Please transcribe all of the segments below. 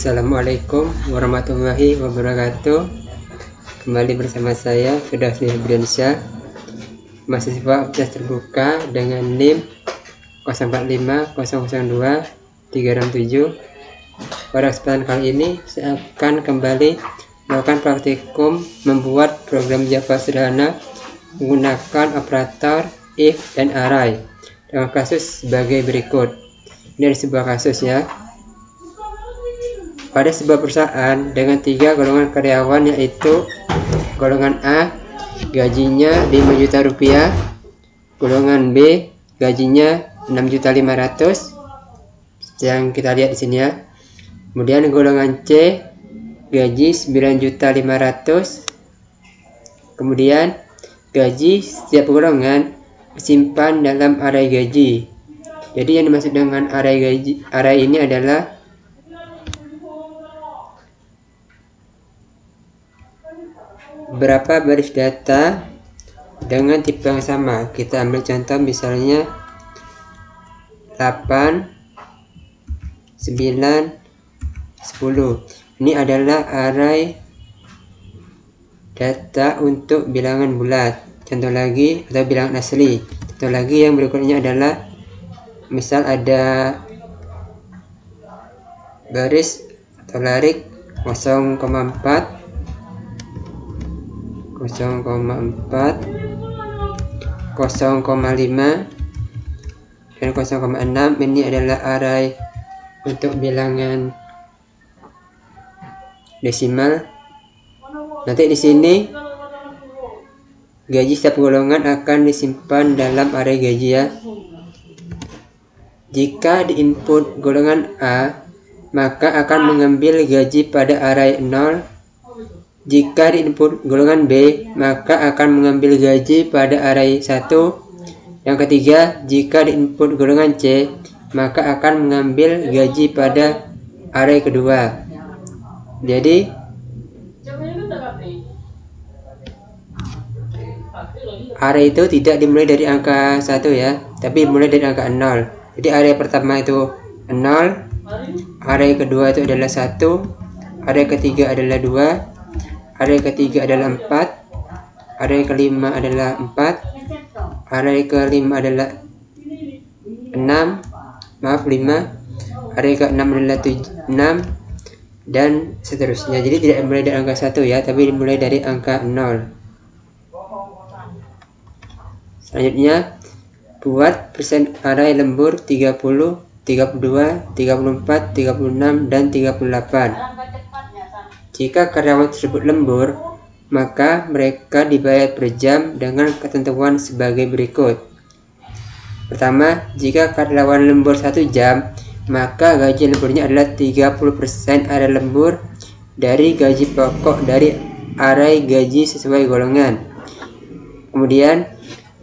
Assalamualaikum warahmatullahi wabarakatuh. Kembali bersama saya Firdaus Nurdiansyah, mahasiswa Universitas Terbuka dengan NIM 045002-367. Pada kesempatan kali ini saya akan kembali melakukan praktikum membuat program Java sederhana menggunakan operator if dan array dengan kasus sebagai berikut. Ini ada sebuah kasus ya. Pada sebuah perusahaan dengan 3 golongan karyawan, yaitu golongan A gajinya 5 juta rupiah, golongan B gajinya 6.500.000 yang kita lihat di sini ya. Kemudian golongan C gaji 9.500.000. Kemudian gaji setiap golongan disimpan dalam array gaji. Jadi yang dimaksud dengan array ini adalah berapa baris data dengan tipe yang sama. Kita ambil contoh misalnya 8, 9, 10. Ini adalah array data untuk bilangan bulat. Contoh lagi, atau bilangan asli. Contoh lagi yang berikutnya adalah misal ada baris atau larik 0,4, 0,5 dan 0,6. Ini adalah array untuk bilangan desimal. Nanti di sini gaji setiap golongan akan disimpan dalam array gaji ya. Jika di input golongan A, maka akan mengambil gaji pada array 0. Jika di input golongan B, maka akan mengambil gaji pada array 1. Yang ketiga, jika di input golongan C, maka akan mengambil gaji pada array kedua. Jadi array itu tidak dimulai dari angka 1 ya, tapi dimulai dari angka 0. Jadi array pertama itu 0, array kedua itu adalah 1, array ketiga adalah 2, array ketiga adalah 4, array kelima adalah 4, array kelima adalah 5, array ke-6 adalah 6, dan seterusnya. Jadi tidak dimulai dari angka 1 ya, tapi dimulai dari angka 0. Selanjutnya, buat persen array lembur 30, 32, 34, 36, dan 38. Jika karyawan tersebut lembur, maka mereka dibayar per jam dengan ketentuan sebagai berikut. Pertama, jika karyawan lembur 1 jam, maka gaji lemburnya adalah 30% array lembur dari gaji pokok dari array gaji sesuai golongan. Kemudian,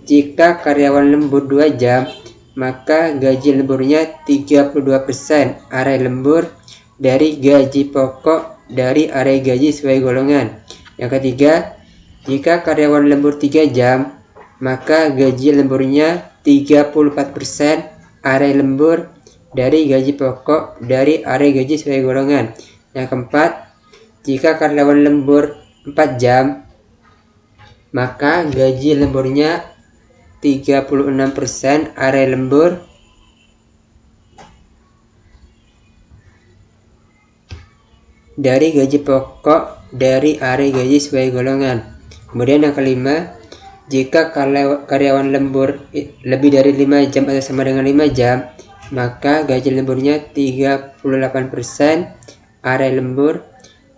jika karyawan lembur 2 jam, maka gaji lemburnya 32% array lembur dari gaji pokok dari array gaji sesuai golongan. Yang ketiga, jika karyawan lembur 3 jam, maka gaji lemburnya 34% array lembur dari gaji pokok dari array gaji sesuai golongan. Yang keempat, jika karyawan lembur 4 jam, maka gaji lemburnya 36% array lembur dari gaji pokok dari array gaji sesuai golongan. Kemudian yang kelima, jika karyawan lembur lebih dari 5 jam atau sama dengan 5 jam, maka gaji lemburnya 38% array lembur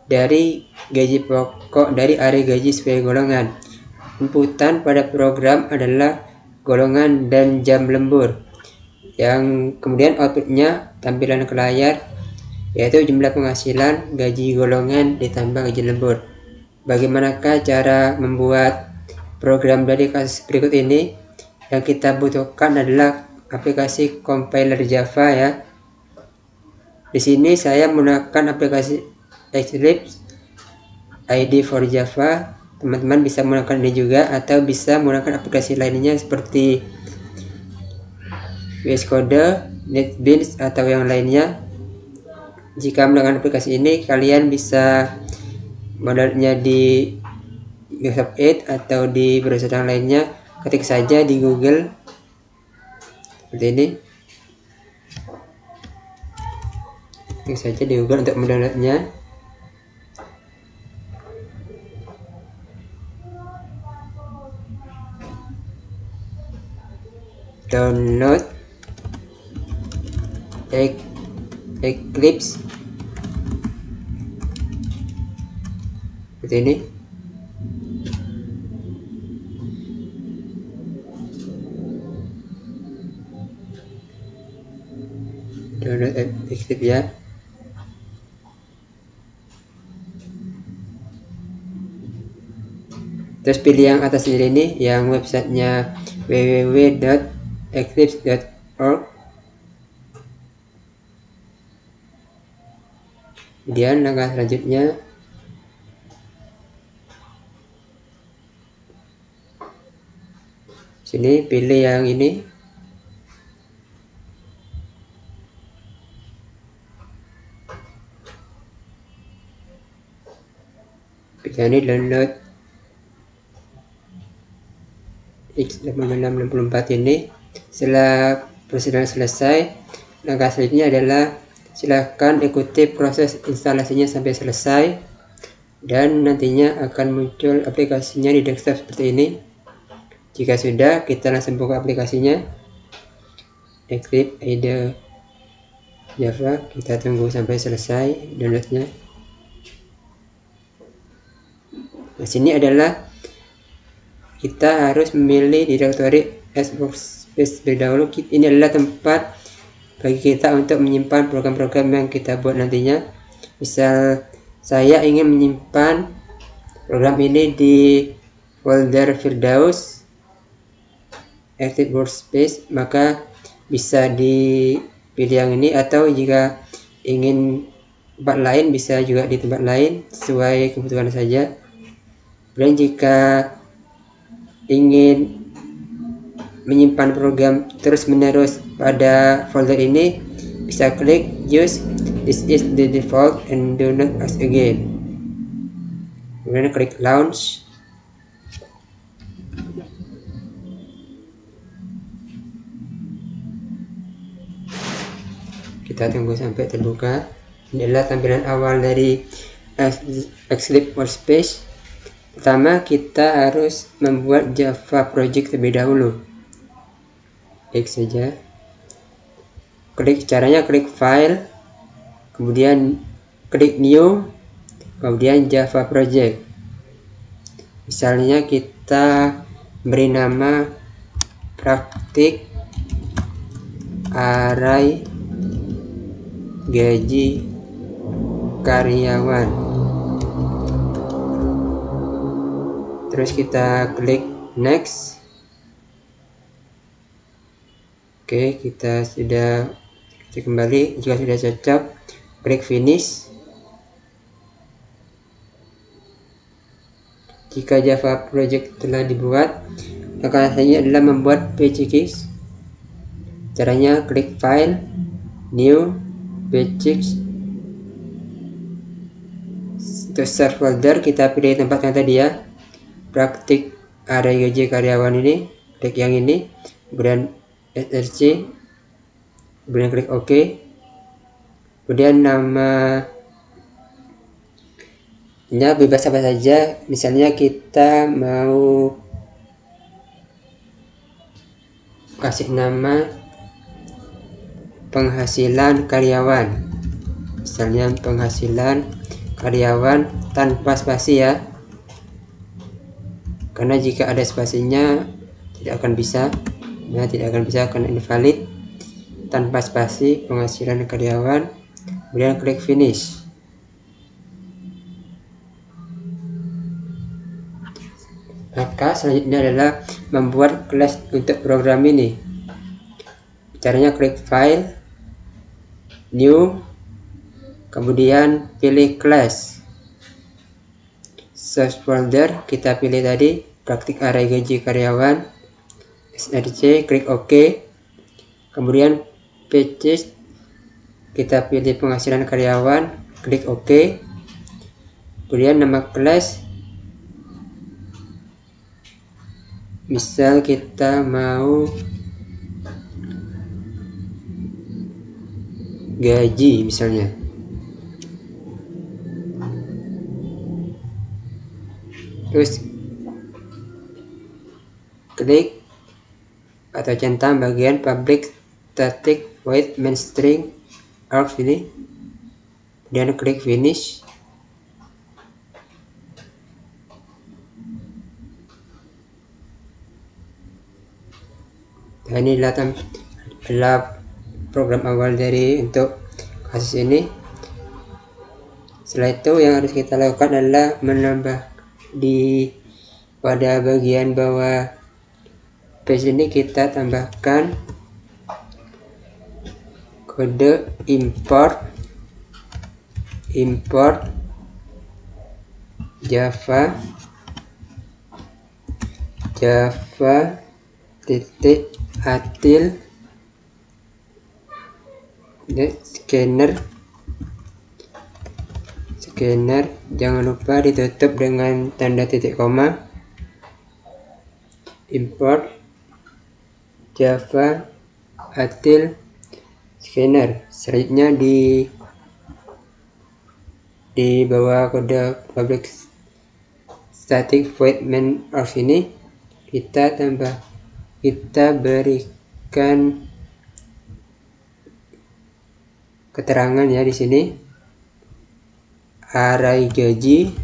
dari gaji pokok dari array gaji sesuai golongan. Inputan pada program adalah golongan dan jam lembur, yang kemudian outputnya tampilan ke layar, yaitu jumlah penghasilan, gaji golongan ditambah gaji lembur. Bagaimanakah cara membuat program dari kasus berikut ini? Yang kita butuhkan adalah aplikasi compiler Java ya. Di sini saya menggunakan aplikasi Eclipse ID for Java. Teman-teman bisa menggunakan ini juga, atau bisa menggunakan aplikasi lainnya seperti VS Code, NetBeans, atau yang lainnya. Jika menggunakan aplikasi ini, kalian bisa mendownloadnya di Microsoft Edge atau di browser yang lainnya. Ketik saja di Google seperti ini. Ketik saja di Google untuk mendownloadnya. Download Eclipse seperti ini. Download Eclipse ya. Terus pilih yang atas ini, yang websitenya www.eclipse.org. Kemudian langkah selanjutnya sini pilih yang ini. Pilih ini, download X8664 ini. Setelah prosedur selesai, langkah selanjutnya adalah silakan ikuti proses instalasinya sampai selesai, dan nantinya akan muncul aplikasinya di desktop seperti ini. Jika sudah, kita langsung buka aplikasinya, Eclipse IDE Java. Kita tunggu sampai selesai downloadnya. Nah, sini adalah kita harus memilih direktori Workspace terlebih dahulu. Ini adalah tempat bagi kita untuk menyimpan program-program yang kita buat nantinya. Misal saya ingin menyimpan program ini di folder Firdaus Active Workspace, maka bisa dipilih yang ini, atau jika ingin tempat lain bisa juga di tempat lain sesuai kebutuhan saja. Dan jika ingin menyimpan program terus-menerus pada folder ini, bisa klik use this is the default and do not ask again. Kemudian klik launch. Kita tunggu sampai terbuka. Ini adalah tampilan awal dari Eclipse Workspace. Pertama, kita harus membuat Java project terlebih dahulu. Klik saja. Caranya klik file, kemudian klik new, kemudian Java project. Misalnya kita beri nama praktik array gaji karyawan. Terus kita klik next. Oke, kita sudah cek kembali. Jika sudah cocok, klik finish. Jika Java project telah dibuat, maka selanjutnya adalah membuat packages. Caranya klik file, new, packages. Untuk start folder, kita pilih tempat yang tadi ya, praktik array gaji karyawan ini. Klik yang ini, kemudian src, kemudian klik OK. Kemudian namanya bebas apa saja. Misalnya kita mau kasih nama penghasilan karyawan, misalnya penghasilan karyawan tanpa spasi ya, karena jika ada spasinya tidak akan bisa. Nah, tidak akan bisa karena invalid. Tanpa spasi penghasilan karyawan, kemudian klik finish. Maka selanjutnya adalah membuat kelas untuk program ini. Caranya klik file, new, kemudian pilih class. Source folder kita pilih tadi praktik array gaji karyawan, src, klik OK. Kemudian package kita pilih penghasilan karyawan, klik OK. Kemudian nama kelas, misal kita mau gaji misalnya. Terus klik atau centang bagian public static void main string args ini, dan klik finish. Nah, ini adalah program awal dari untuk kasus ini. Setelah itu yang harus kita lakukan adalah menambah pada bagian bawah page ini, kita tambahkan kode import java titik atil scanner, jangan lupa ditutup dengan tanda titik koma. Import java atil scanner. Selanjutnya di bawah kode public static void main args ini kita berikan keterangan ya di sini. Array gaji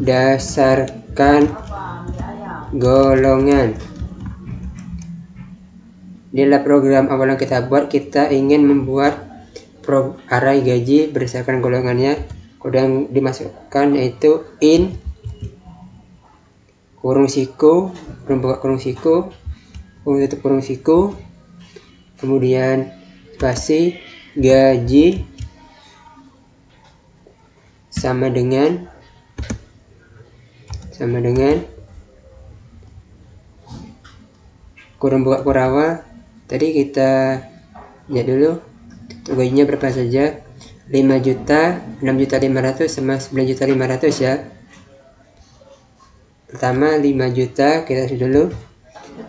berdasarkan golongan. Inilah program awal yang kita buat. Kita ingin membuat array gaji berdasarkan golongannya. Kode yang dimasukkan yaitu in kurung siku, buka kurung siku, kurung tutup kurung siku, kemudian spasi gaji sama dengan kurung buka kurawal. Tadi kita lihat dulu untuk gajinya berapa saja, 5 juta, 6.500.000 sama 9.500.000 ya. Pertama 5 juta, kita isi dulu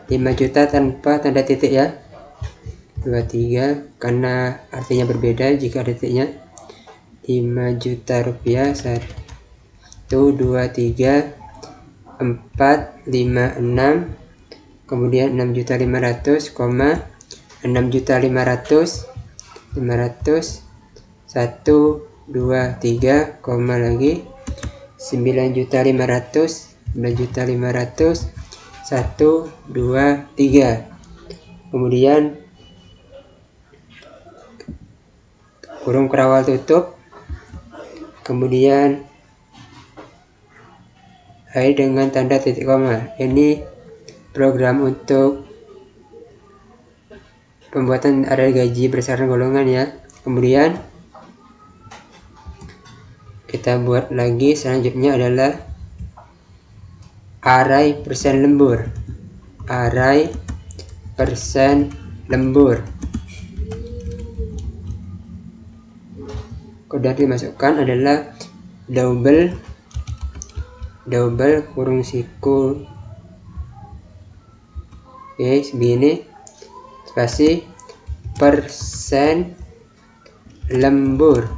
5 juta tanpa tanda titik ya, 23 karena artinya berbeda jika titiknya. 5 juta rupiah, 1, 2, 3, 4, 5, 6, kemudian 6.500, 6.500, 1, 2, 3, lagi 9.500, 9.500, 1, 2, 3, kemudian kurung kerawal tutup, kemudian akhir dengan tanda titik koma. Ini program untuk pembuatan array gaji berdasarkan golongan ya. Kemudian kita buat lagi, selanjutnya adalah array persen lembur. Kode yang dimasukkan adalah double kurung siku segini, spasi persen lembur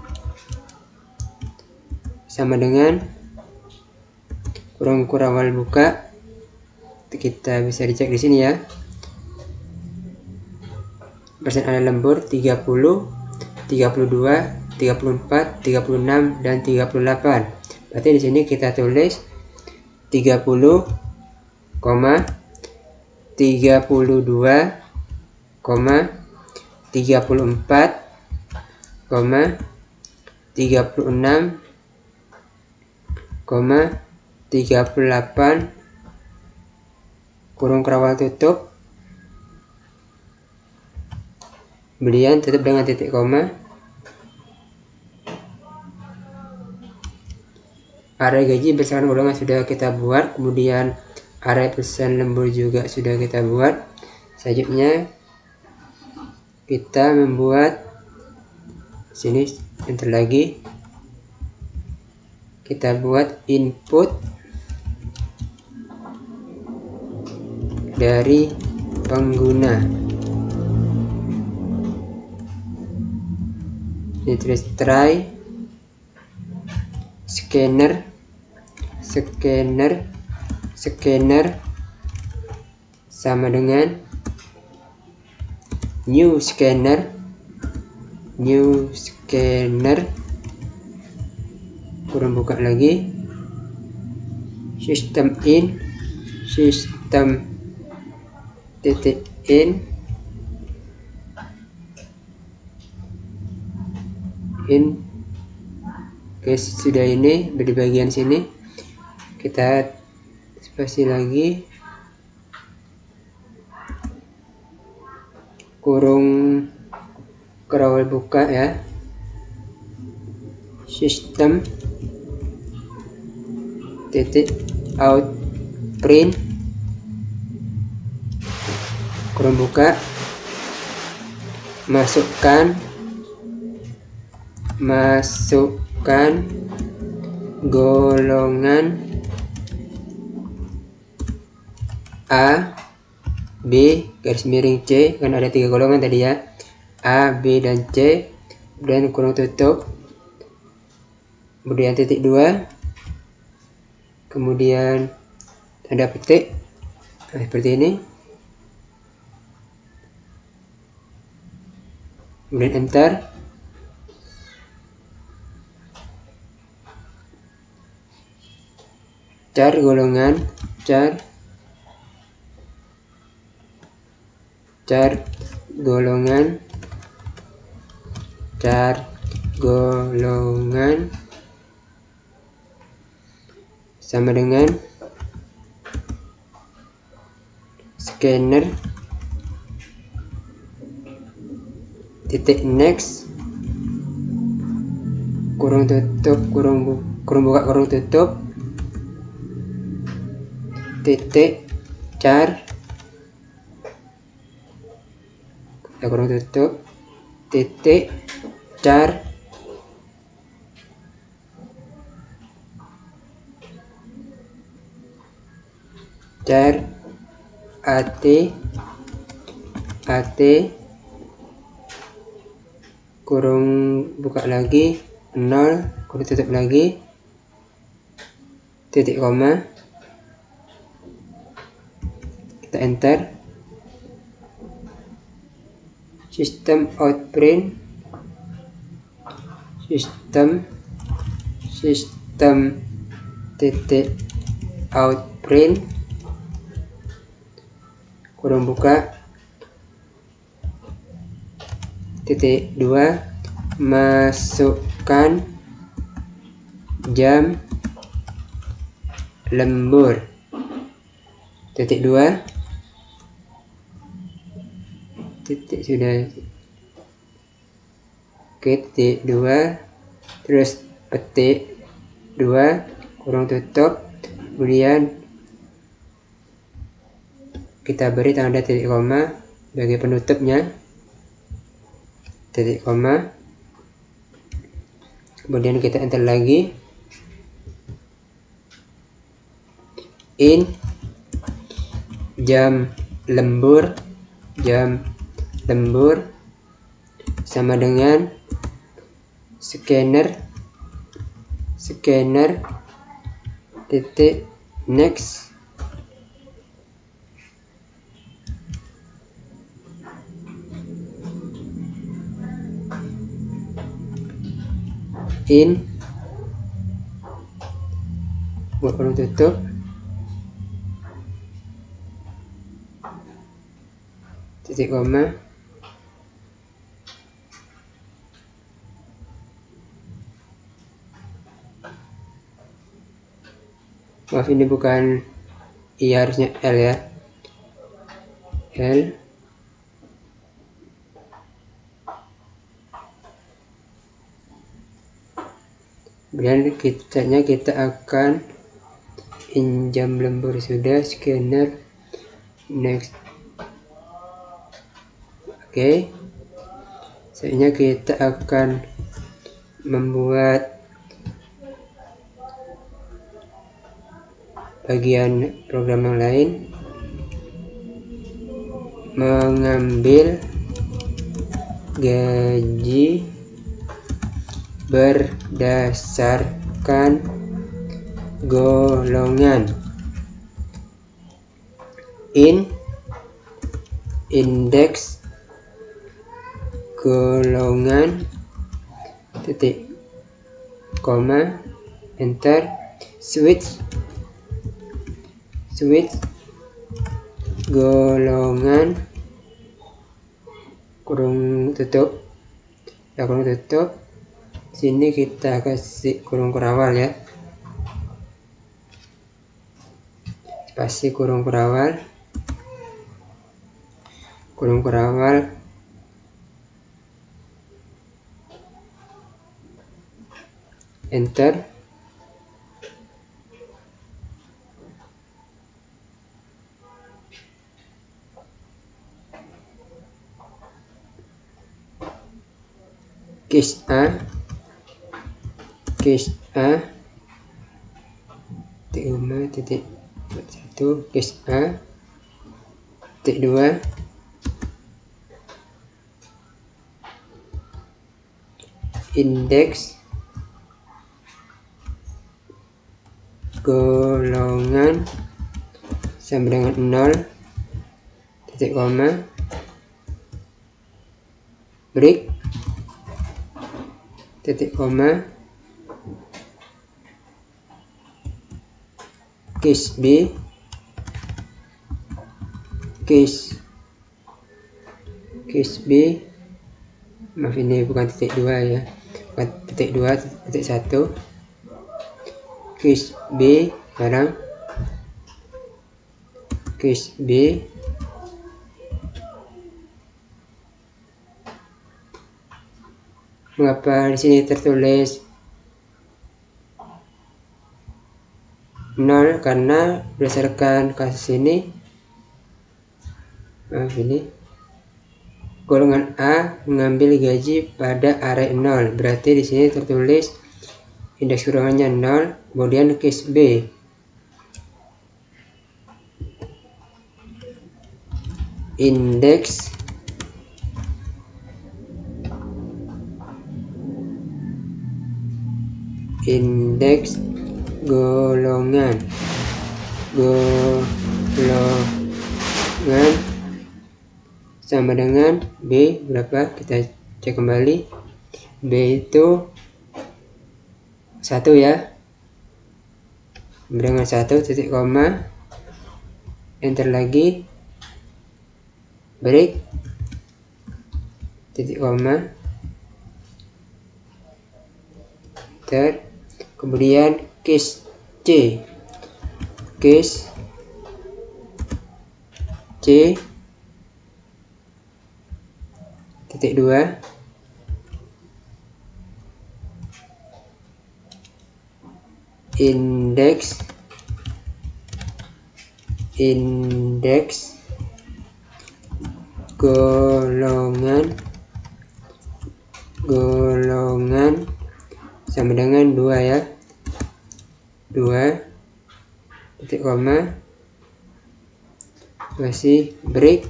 sama dengan kurung kurawal buka. Kita bisa dicek di sini ya, persen array lembur 30, 32, 34, 36, dan 38. Berarti di sini kita tulis 30, 32, 34, 36, 38, kurung kerawal tutup, kemudian tutup dengan titik koma. array gaji berdasarkan golongan sudah kita buat, kemudian array persen lembur juga sudah kita buat. Selanjutnya kita membuat sini, enter lagi, kita buat input dari pengguna. Ini tulis try scanner sama dengan new scanner kurang buka lagi, system in guys, sudah ini di bagian sini kita spasi lagi, kurung scroll buka ya, system out print kurung buka, masukkan golongan A, B, garis miring C, kan ada 3 golongan tadi ya, A, B, dan C, dan kurung tutup, kemudian titik 2, kemudian tanda petik, nah, seperti ini, kemudian enter. Char golongan sama dengan scanner titik next kurung tutup kurung buka kurung tutup titik char kurung tutup titik char at kurung buka lagi 0 kurung tutup lagi titik koma, kita enter. System out print titik out print kurung buka titik 2, masukkan jam lembur titik 2 titik sudah, oke, titik 2, terus petik 2 kurung tutup, kemudian kita beri tanda titik koma sebagai penutupnya, titik koma, kemudian kita enter lagi, in jam lembur sama dengan scanner titik next in buat kurung tutup titik koma, maaf ini bukan I, harusnya L ya, L Kemudian kita akan pinjam lembur, sudah, scanner, next. Oke, selanjutnya kita akan membuat bagian program yang lain. Mengambil gaji berdasarkan golongan. Indeks golongan, titik, koma, enter. Switch golongan, kurung tutup. Sini kita kasih kurung kurawal ya, spasi kurung kurawal, enter. Case A, titik 5, titik 1, case A, titik 2, indeks golongan sama dengan 0, titik, koma, break, titik, koma, case B, maaf ini bukan titik 2 ya, bukan titik 2, titik 1, case B. Sekarang case B, mengapa di sini tertulis 0? Karena berdasarkan kasus ini, maaf ini, golongan A mengambil gaji pada array 0, berarti di sini tertulis indeks golongannya 0. Kemudian case B, indeks golongan sama dengan B berapa? Kita cek kembali. B itu 1 ya, dengan 1, titik, koma, enter lagi, break, titik, koma, enter. Kemudian case C, titik 2, indeks golongan sama dengan 2 ya, 2, titik, koma, masih break,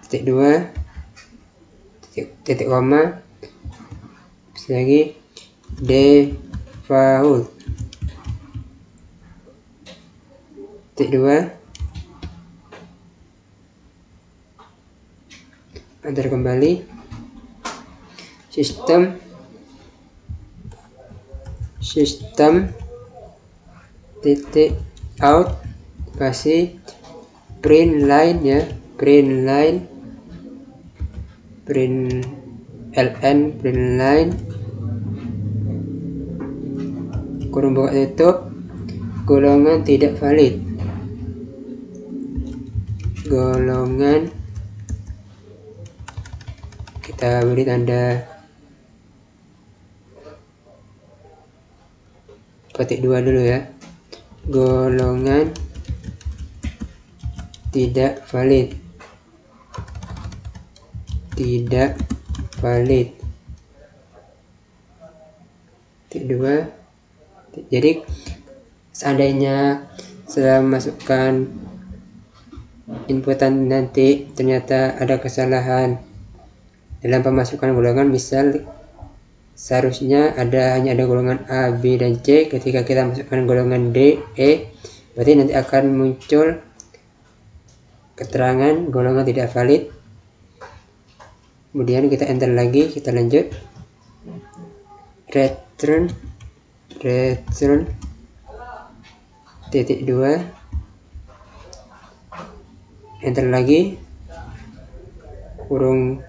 titik 2, titik, koma, lagi default, titik 2, enter kembali. Sistem titik out, kasih print line ya, print line, kurung buka tutup, golongan tidak valid, golongan kita beri tanda petik 2 dulu ya. Golongan tidak valid, tidak valid. Petik 2. Jadi seandainya setelah masukkan inputan nanti ternyata ada kesalahan dalam pemasukan golongan, misal seharusnya hanya ada golongan A, B, dan C, ketika kita masukkan golongan D, E, berarti nanti akan muncul keterangan golongan tidak valid. Kemudian kita enter lagi, kita lanjut, return titik 2, enter lagi, kurung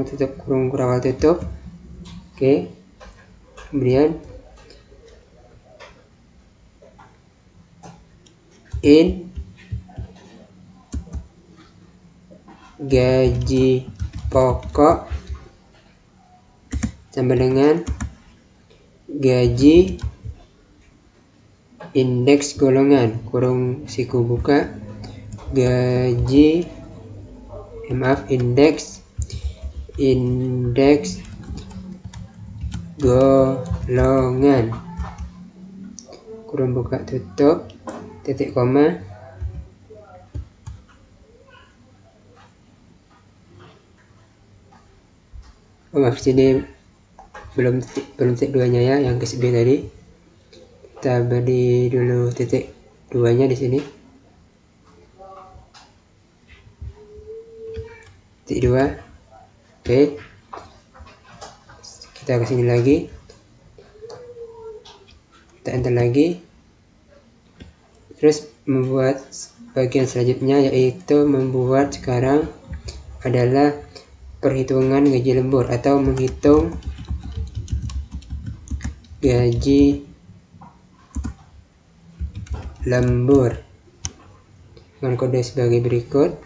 tutup, kurung kurawal tutup. Oke, kemudian in gaji pokok sama dengan gaji indeks golongan, kurung siku buka, gaji indeks golongan, kurung buka tutup, titik koma, maaf sini belum titik 2 nya ya, yang ke B tadi. Kita beri dulu titik 2 nya di sini, titik 2. Oke, kita ke sini lagi, kita enter lagi, terus membuat bagian selanjutnya, yaitu membuat sekarang adalah perhitungan gaji lembur atau menghitung gaji lembur dengan kode sebagai berikut.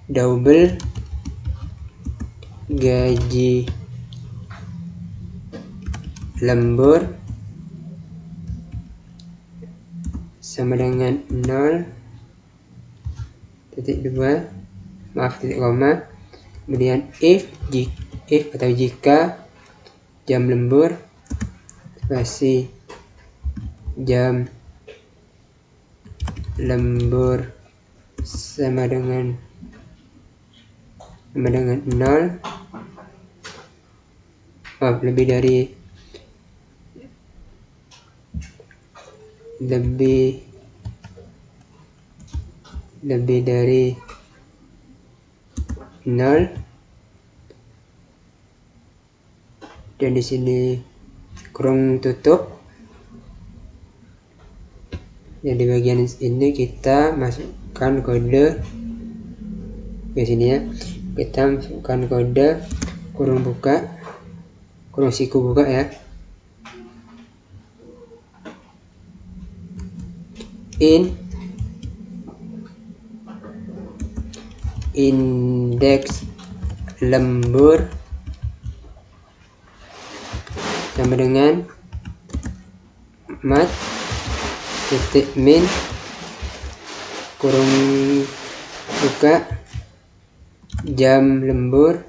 Double gaji lembur sama dengan 0 titik 2, maaf titik koma, kemudian if atau jika jam lembur spasi jam lembur sama dengan 0, maaf lebih dari 0, dan di sini kurung tutup. Yang di bagian ini kita masukkan kode di sini ya, kita masukkan kode kurung buka, kurung siku buka ya, in indeks lembur sama dengan mat titik min kurung buka jam lembur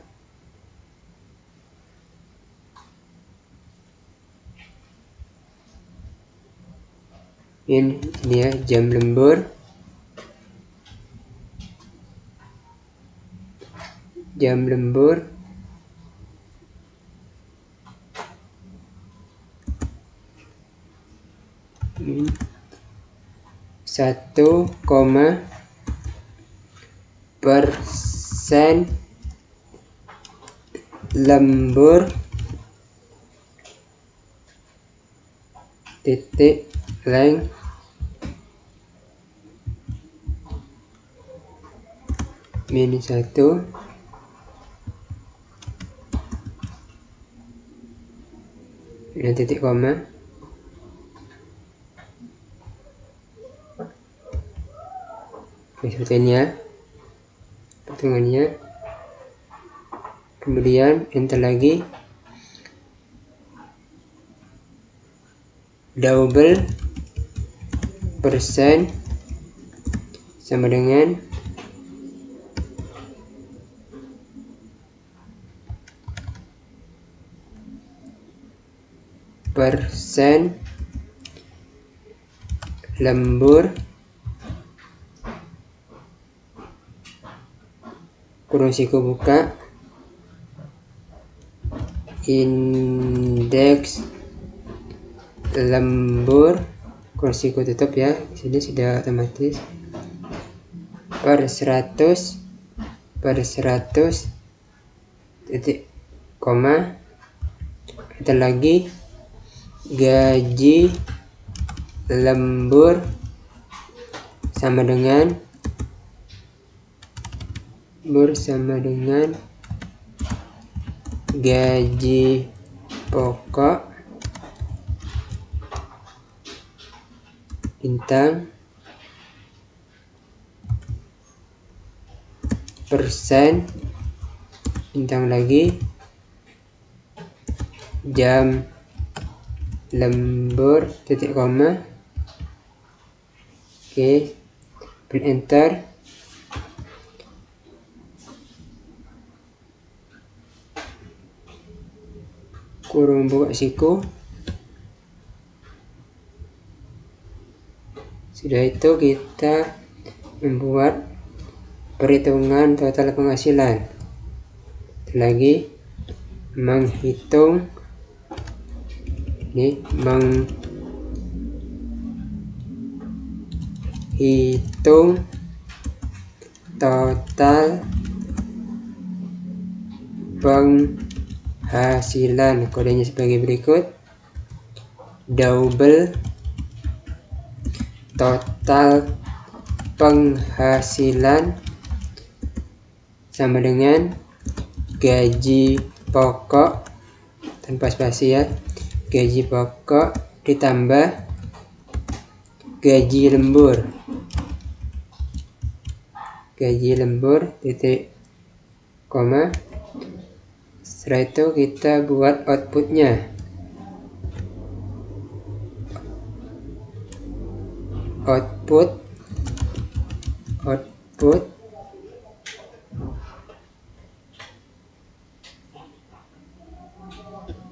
ini ya, jam lembur min 1,% lembur titik length min 1 dan titik koma. Oke, seperti ini ya perhitungannya. kemudian enter lagi, double persen sama dengan persen lembur kurung siku buka, indeks lembur kurung siku tutup ya. Di sini sudah otomatis per 100 titik koma, kita lagi gaji lembur sama dengan gaji pokok bintang persen bintang lagi jam lembur titik koma. Oke, enter, kurung buka siku. Sudah itu kita membuat perhitungan total penghasilan. Lagi menghitung ini, menghitung total penghasilan. Kodenya sebagai berikut, double total penghasilan sama dengan gaji pokok tanpa spasi ya, gaji pokok ditambah gaji lembur titik koma. Setelah itu kita buat outputnya, output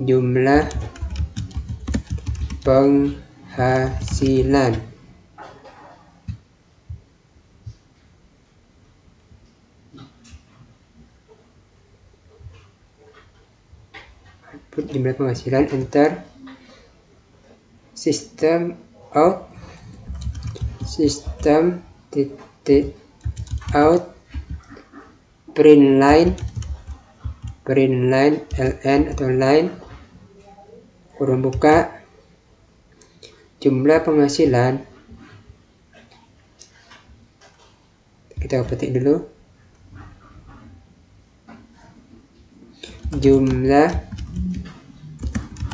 jumlah penghasilan. Output jumlah penghasilan, enter, system out titik out print line ln atau line kurung buka jumlah penghasilan. Kita petik dulu, jumlah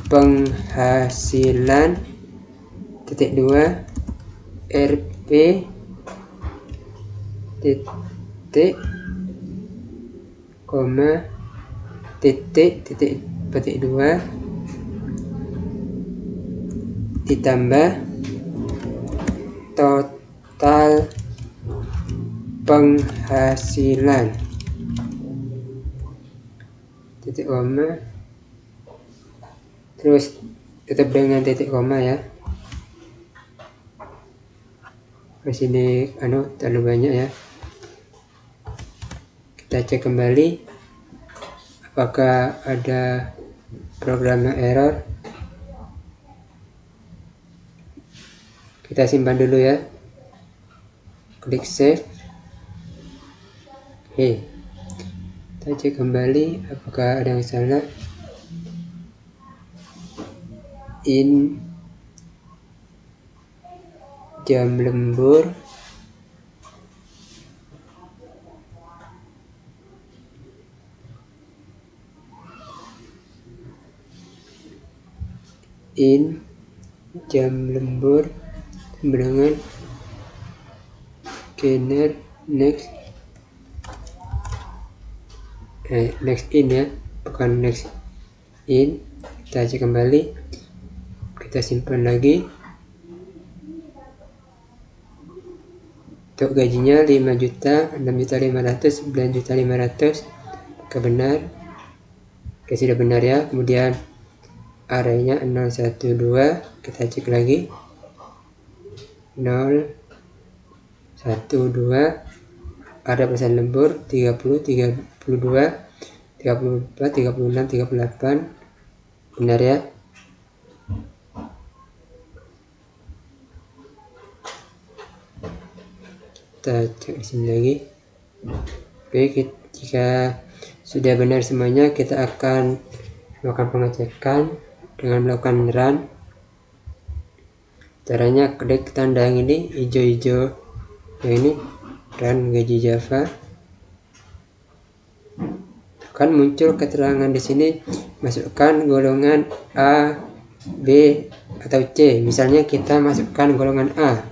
penghasilan titik 2 rp titik koma titik petik 2 ditambah total penghasilan titik koma, terus tutup dengan titik koma ya. Di sini terlalu banyak ya. Kita cek kembali apakah ada program yang error. Kita simpan dulu ya, klik save. Oke, kita cek kembali apakah ada yang salah. In jam lembur dengan scanner next next in ya, bukan next in. Kita cek kembali, kita simpan lagi. Untuk gajinya 5 juta, 6 juta 500, 9 juta 500. Benar. Oke, sudah benar ya. Kemudian arenya 012, kita cek lagi 012, ada pesan lembur 30, 32, 34, 36, 38. Benar ya. Kita cek di sini lagi. Oke, jika sudah benar semuanya, kita akan melakukan pengecekan dengan melakukan run. Caranya klik tanda yang ini, hijau-hijau yang ini, run gaji Java. Akan muncul keterangan di sini, masukkan golongan A, B, atau C. Misalnya kita masukkan golongan A.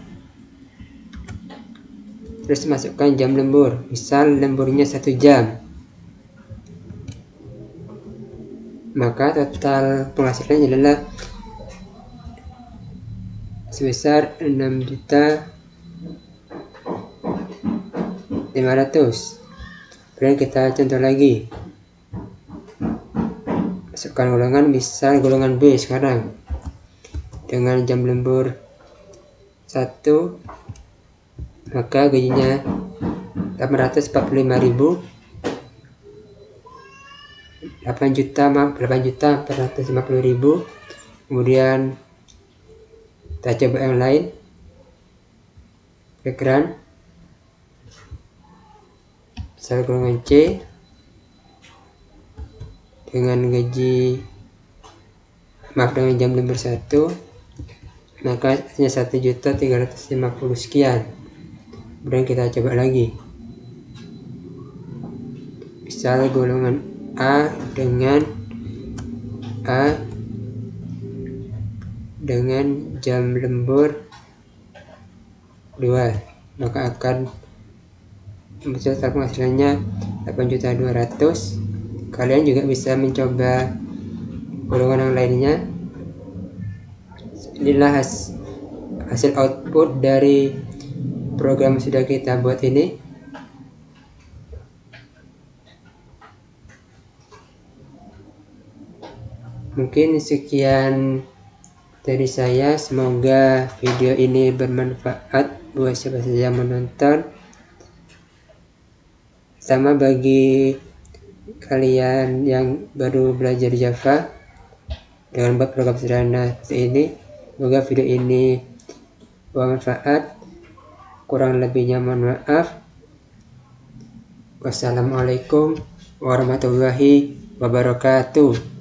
Terus masukkan jam lembur, misal lemburnya 1 jam. Maka total penghasilannya adalah sebesar 6.500.000. Kemudian kita contoh lagi, masukkan golongan, misal golongan B sekarang, dengan jam lembur 1, maka gajinya 845.000, 8.450.000. Kemudian kita coba yang lain, klik run. Misal golongan C dengan gaji, dengan jam lembur 1, maka hanya 1.350.000 sekian. Kemudian kita coba lagi, misal golongan A dengan jam lembur 2, maka akan muncul penghasilannya 8.200.000. Kalian juga bisa mencoba golongan yang lainnya. Inilah hasil output dari program sudah kita buat ini. Mungkin sekian dari saya. Semoga video ini bermanfaat buat siapa saja yang menonton. Sama bagi kalian yang baru belajar Java dengan buat program sederhana seperti ini. Semoga video ini bermanfaat. Kurang lebihnya mohon maaf. Wassalamualaikum warahmatullahi wabarakatuh.